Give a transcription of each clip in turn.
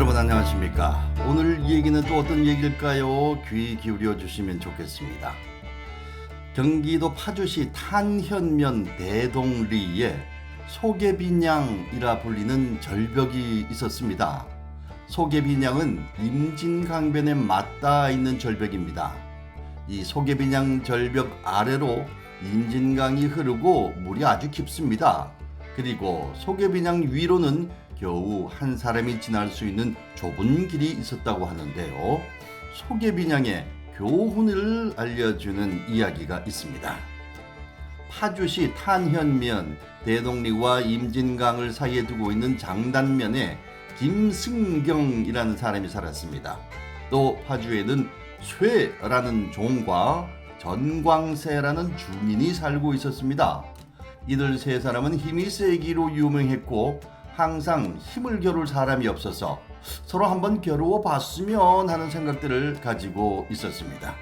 여러분 안녕하십니까? 오늘 얘기는 또 어떤 얘기일까요? 귀 기울여 주시면 좋겠습니다. 경기도 파주시 탄현면 대동리에 소개빈양이라 불리는 절벽이 있었습니다. 소개빈양은 임진강변에 맞닿아 있는 절벽입니다. 이 소개빈양 절벽 아래로 임진강이 흐르고 물이 아주 깊습니다. 그리고 소개빈양 위로는 겨우 한 사람이 지날 수 있는 좁은 길이 있었다고 하는데요. 소개빈양의 교훈을 알려주는 이야기가 있습니다. 파주시 탄현면 대동리와 임진강을 사이에 두고 있는 장단면에 김승경이라는 사람이 살았습니다. 또 파주에는 쇠라는 종과 전광세라는 주민이 살고 있었습니다. 이들 세 사람은 힘이 세기로 유명했고 항상 힘을 겨룰 사람이 없어서 서로 한번 겨루어 봤으면 하는 생각들을 가지고 있었습니다.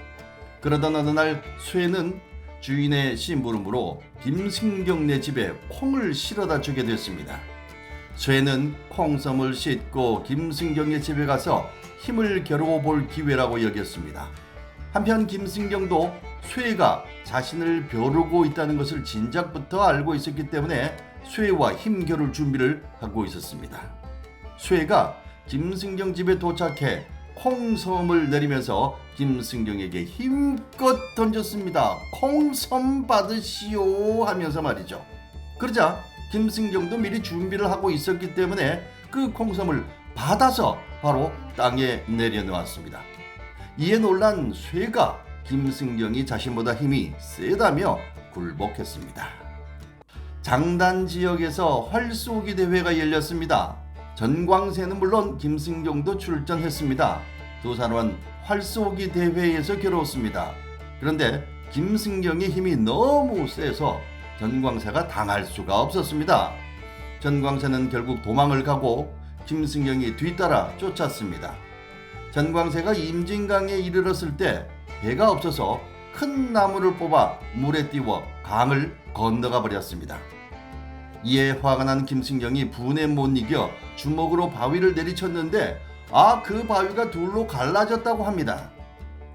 그러던 어느 날 쇠는 주인의 심부름으로 김승경네 집에 콩을 실어다 주게 됐습니다. 쇠는 콩섬을 싣고 김승경의 집에 가서 힘을 겨루어 볼 기회라고 여겼습니다. 한편 김승경도 쇠가 자신을 벼르고 있다는 것을 진작부터 알고 있었기 때문에 쇠와 힘 겨룰 준비를 하고 있었습니다. 쇠가 김승경 집에 도착해 콩섬을 내리면서 김승경에게 힘껏 던졌습니다. 콩섬 받으시오 하면서 말이죠. 그러자 김승경도 미리 준비를 하고 있었기 때문에 그 콩섬을 받아서 바로 땅에 내려놓았습니다. 이에 놀란 쇠가 김승경이 자신보다 힘이 세다며 굴복했습니다. 장단 지역에서 활쏘기 대회가 열렸습니다. 전광세는 물론 김승경도 출전했습니다. 두 사람은 활쏘기 대회에서 겨루었습니다. 그런데 김승경의 힘이 너무 세서 전광세가 당할 수가 없었습니다. 전광세는 결국 도망을 가고 김승경이 뒤따라 쫓았습니다. 전광세가 임진강에 이르렀을 때 배가 없어서 큰 나무를 뽑아 물에 띄워 강을 건너가 버렸습니다. 이에 화가 난 김승경이 분에 못 이겨 주먹으로 바위를 내리쳤는데 그 바위가 둘로 갈라졌다고 합니다.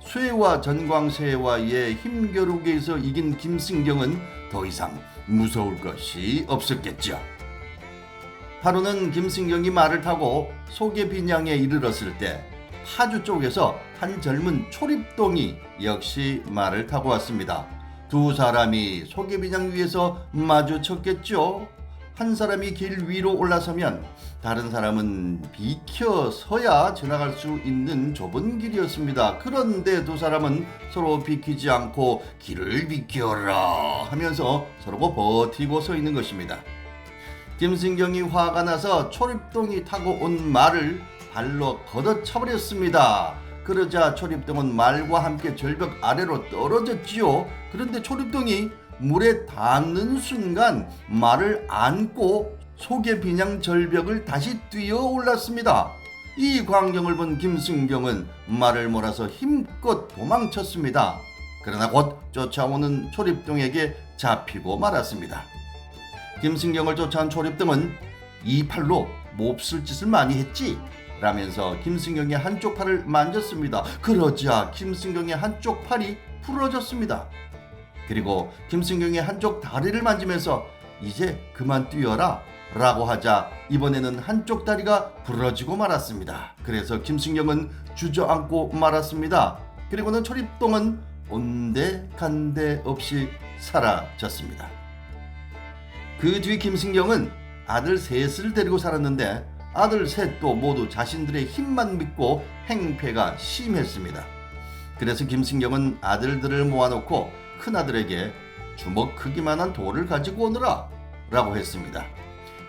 쇠와 전광세와의 힘겨루기에서 이긴 김승경은 더 이상 무서울 것이 없었겠죠. 하루는 김승경이 말을 타고 소개빈양에 이르렀을 때 파주 쪽에서 한 젊은 초립동이 역시 말을 타고 왔습니다. 두 사람이 소개빈양 위에서 마주쳤겠죠. 한 사람이 길 위로 올라서면 다른 사람은 비켜서야 지나갈 수 있는 좁은 길이었습니다. 그런데 두 사람은 서로 비키지 않고 길을 비켜라 하면서 서로 버티고 서 있는 것입니다. 김승경이 화가 나서 초립동이 타고 온 말을 발로 걷어차버렸습니다. 그러자 초립동은 말과 함께 절벽 아래로 떨어졌지요. 그런데 초립동이 물에 닿는 순간 말을 안고 소개빈양 절벽을 다시 뛰어 올랐습니다. 이 광경을 본 김승경은 말을 몰아서 힘껏 도망쳤습니다. 그러나 곧 쫓아오는 초립동에게 잡히고 말았습니다. 김승경을 쫓아온 초립동은 이 팔로 몹쓸 짓을 많이 했지? 라면서 김승경의 한쪽 팔을 만졌습니다. 그러자 김승경의 한쪽 팔이 부러졌습니다. 그리고 김승경의 한쪽 다리를 만지면서 이제 그만 뛰어라 라고 하자 이번에는 한쪽 다리가 부러지고 말았습니다. 그래서 김승경은 주저앉고 말았습니다. 그리고는 초립동은 온데간데 없이 사라졌습니다. 그 뒤 김승경은 아들 셋을 데리고 살았는데 아들 셋도 모두 자신들의 힘만 믿고 행패가 심했습니다. 그래서 김승경은 아들들을 모아놓고 큰아들에게 주먹 크기만한 돌을 가지고 오너라 라고 했습니다.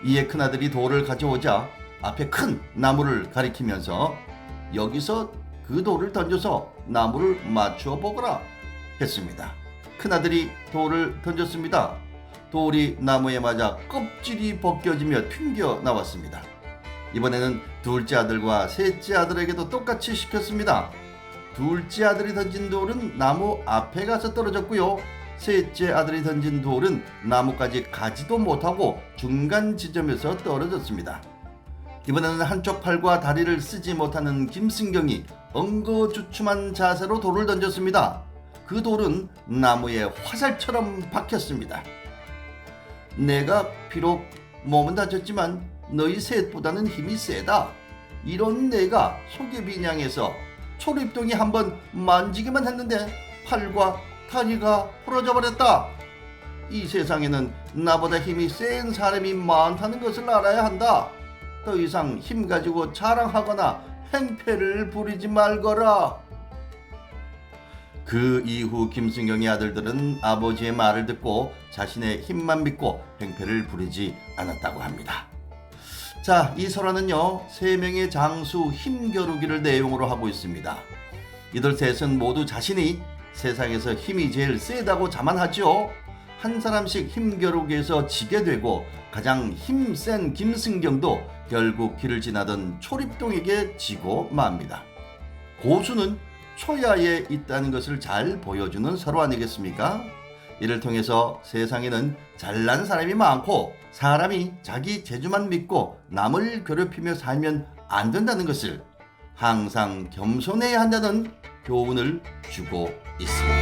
이에 큰아들이 돌을 가져오자 앞에 큰 나무를 가리키면서 여기서 그 돌을 던져서 나무를 맞추어 보거라 했습니다. 큰아들이 돌을 던졌습니다. 돌이 나무에 맞아 껍질이 벗겨지며 튕겨 나왔습니다. 이번에는 둘째 아들과 셋째 아들에게도 똑같이 시켰습니다. 둘째 아들이 던진 돌은 나무 앞에 가서 떨어졌고요. 셋째 아들이 던진 돌은 나무까지 가지도 못하고 중간 지점에서 떨어졌습니다. 이번에는 한쪽 팔과 다리를 쓰지 못하는 김승경이 엉거주춤한 자세로 돌을 던졌습니다. 그 돌은 나무에 화살처럼 박혔습니다. 내가 비록 몸은 다쳤지만 너희 셋보다는 힘이 세다. 이런 내가 소개비냥에서 초립동이 한번 만지기만 했는데 팔과 다리가 부러져 버렸다. 이 세상에는 나보다 힘이 센 사람이 많다는 것을 알아야 한다. 더 이상 힘 가지고 자랑하거나 행패를 부리지 말거라. 그 이후 김승경의 아들들은 아버지의 말을 듣고 자신의 힘만 믿고 행패를 부리지 않았다고 합니다. 자, 이 설화는요, 세 명의 장수 힘겨루기를 내용으로 하고 있습니다. 이들 셋은 모두 자신이 세상에서 힘이 제일 세다고 자만하죠. 한 사람씩 힘겨루기에서 지게 되고 가장 힘센 김승경도 결국 길을 지나던 초립동에게 지고 맙니다. 고수는 초야에 있다는 것을 잘 보여주는 설화 아니겠습니까? 이를 통해서 세상에는 잘난 사람이 많고 사람이 자기 재주만 믿고 남을 괴롭히며 살면 안 된다는 것을 항상 겸손해야 한다는 교훈을 주고 있습니다.